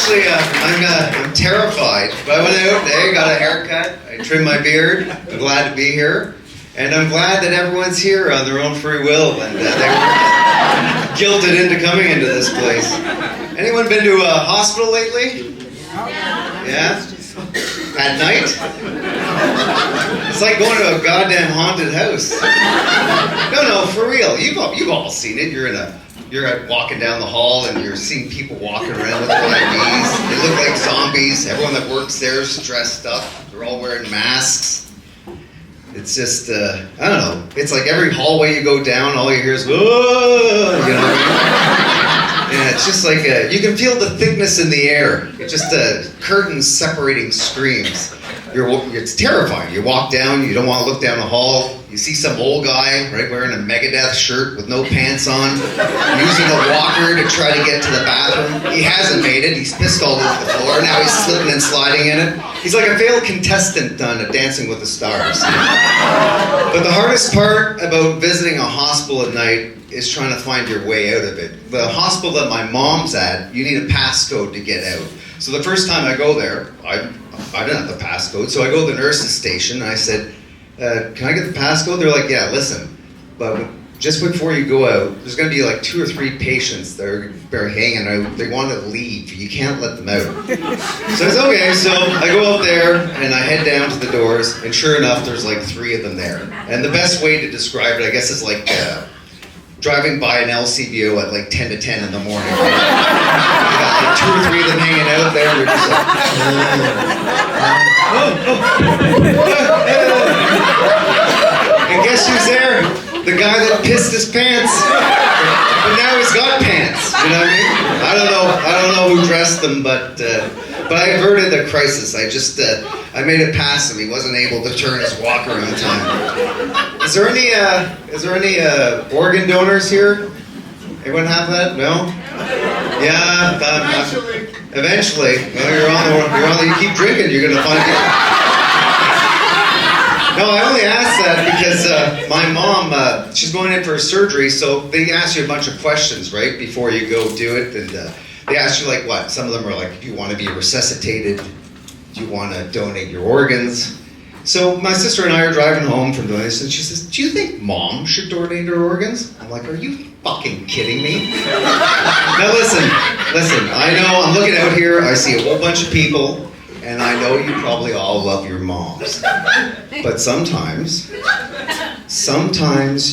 actually, I'm terrified. But I went out today, got a haircut, I trimmed my beard. I'm glad to be here. And I'm glad that everyone's here on their own free will and they were guilted into coming into this place. Anyone been to a hospital lately? Yeah? At night? It's like going to a goddamn haunted house. No, for real. You've all seen it. You're walking down the hall and you're seeing people walking around with their IVs. They look like zombies. Everyone that works there is dressed up. They're all wearing masks. It's just, I don't know. It's like every hallway you go down, all you hear is, whoa, you know what I mean? Yeah, it's just like, you can feel the thickness in the air. It's just curtains separating screams. It's terrifying. You walk down, you don't want to look down the hall. You see some old guy, right, wearing a Megadeth shirt with no pants on, using a walker to try to get to the bathroom. He hasn't made it. He's pissed all over the floor. Now he's slipping and sliding in it. He's like a failed contestant on Dancing with the Stars. But the hardest part about visiting a hospital at night is trying to find your way out of it. The hospital that my mom's at, you need a passcode to get out. So the first time I go there, I didn't have the passcode, so I go to the nurse's station and I said, can I get the passcode? They're like, yeah, listen, but just before you go out, there's going to be like 2 or 3 patients that are hanging out. They want to leave. You can't let them out. So I said, okay. So I go out there and I head down to the doors, and sure enough, there's like 3 of them there. And the best way to describe it, I guess, is like driving by an LCBO at like 10 to 10 in the morning. You got like 2 or 3 of them hanging out there. They're just like, and guess who's there? The guy that pissed his pants. But now he's got pants. You know what I mean? I don't know who dressed them, but I averted the crisis. I made it past him. He wasn't able to turn his walker on time. Is there any organ donors here? Anyone have that? No? Yeah. Eventually. Well, you keep drinking, you're gonna find it. No, I only asked that because my mom, she's going in for surgery, so they ask you a bunch of questions, right, before you go do it, and they ask you, like, what? Some of them are like, do you want to be resuscitated? Do you want to donate your organs? So my sister and I are driving home from doing this, and she says, do you think Mom should donate her organs? I'm like, are you fucking kidding me? Now listen, I know, I'm looking out here, I see a whole bunch of people, and I know you probably all love your moms. But sometimes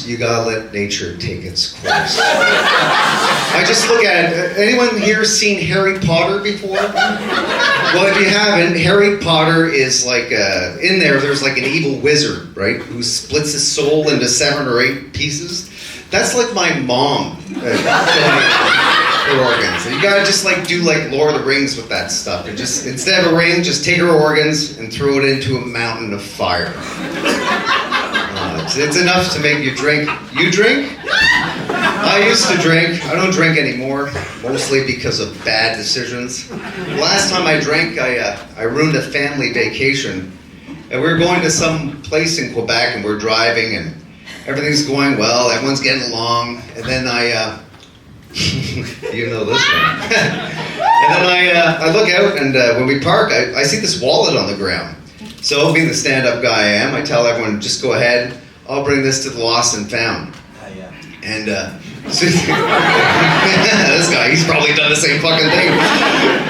you gotta let nature take its course. I just look at it. Anyone here seen Harry Potter before? Well, if you haven't, Harry Potter is like, in there's like an evil wizard, right? Who splits his soul into 7 or 8 pieces. That's like my mom. Her organs. And you gotta just like do like Lord of the Rings with that stuff. And just, instead of a ring, just take her organs and throw it into a mountain of fire. It's enough to make you drink. You drink? I used to drink. I don't drink anymore, mostly because of bad decisions. Last time I drank, I ruined a family vacation. And we were going to some place in Quebec, and we're driving, and everything's going well, everyone's getting along, and then you know this one. And then I look out, and when we park, I see this wallet on the ground. So, being the stand-up guy I am, I tell everyone, just go ahead, I'll bring this to the lost and found. And this guy, he's probably done the same fucking thing.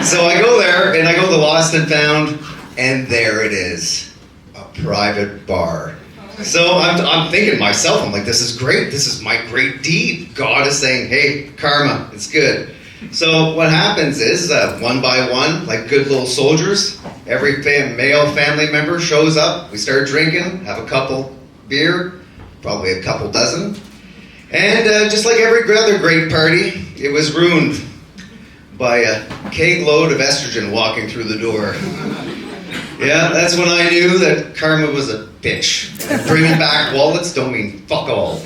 So I go there, and I go to the lost and found, and there it is, a private bar. So I'm thinking to myself, I'm like, this is great. This is my great deed. God is saying, hey, karma, it's good. So what happens is, one by one, like good little soldiers, every male family member shows up. We start drinking, have a couple beer, probably a couple dozen. And just like every other great party, it was ruined by a keg load of estrogen walking through the door. Yeah, that's when I knew that karma was a bitch. And bringing back wallets don't mean fuck all.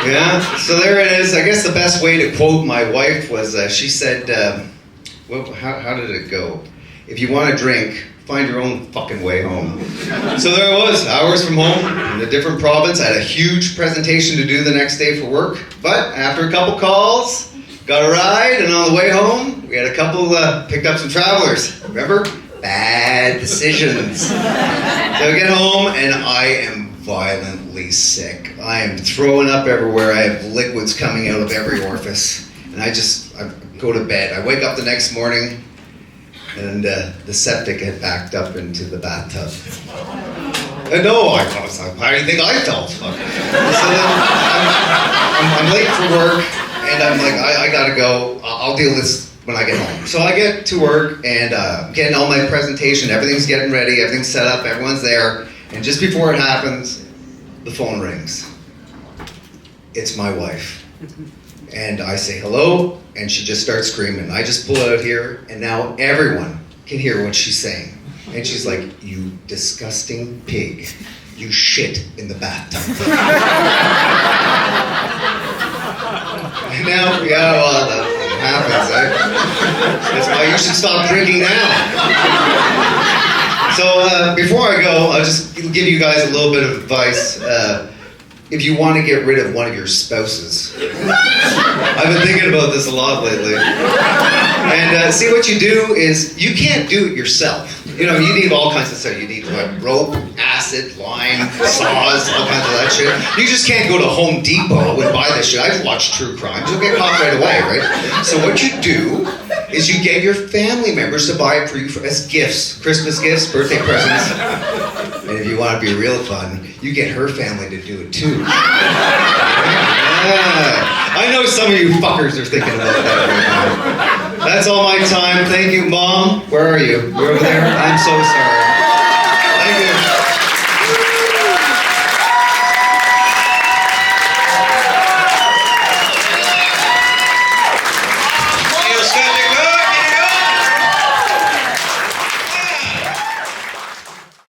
Yeah, so there it is. I guess the best way to quote my wife was, she said, how did it go? If you want to drink, find your own fucking way home. So there I was, hours from home, in a different province. I had a huge presentation to do the next day for work. But after a couple calls, got a ride, and on the way home, we had a couple, picked up some travelers. Remember? Bad decisions. So I get home, and I am violently sick. I am throwing up everywhere. I have liquids coming out of every orifice. And I go to bed. I wake up the next morning, and the septic had backed up into the bathtub. And no, I thought, how do you think I felt? So then I'm late for work, and I'm like, I gotta go. I'll deal with this when I get home. So I get to work, and getting all my presentation, everything's getting ready, everything's set up, everyone's there. And just before it happens, the phone rings. It's my wife. And I say hello, and she just starts screaming. I just pull out here, and now everyone can hear what she's saying. And she's like, you disgusting pig. You shit in the bathtub. And now, yeah, well, that happens, eh? That's why you should stop drinking now. So before I go, I'll just give you guys a little bit of advice. If you want to get rid of one of your spouses. I've been thinking about this a lot lately. And see, what you do is, you can't do it yourself. You know, you need all kinds of stuff. You need rope, acid, lime, saws, all kinds of that shit. You just can't go to Home Depot and buy this shit. I've watched true crimes. You'll get caught right away, right? So what you do is you get your family members to buy it for you as gifts. Christmas gifts, birthday presents. And if you want to be real fun, you get her family to do it too. Yeah. I know some of you fuckers are thinking about that right now. That's all my time. Thank you, Mom. Where are you? You're over there? I'm so sorry. Thank you.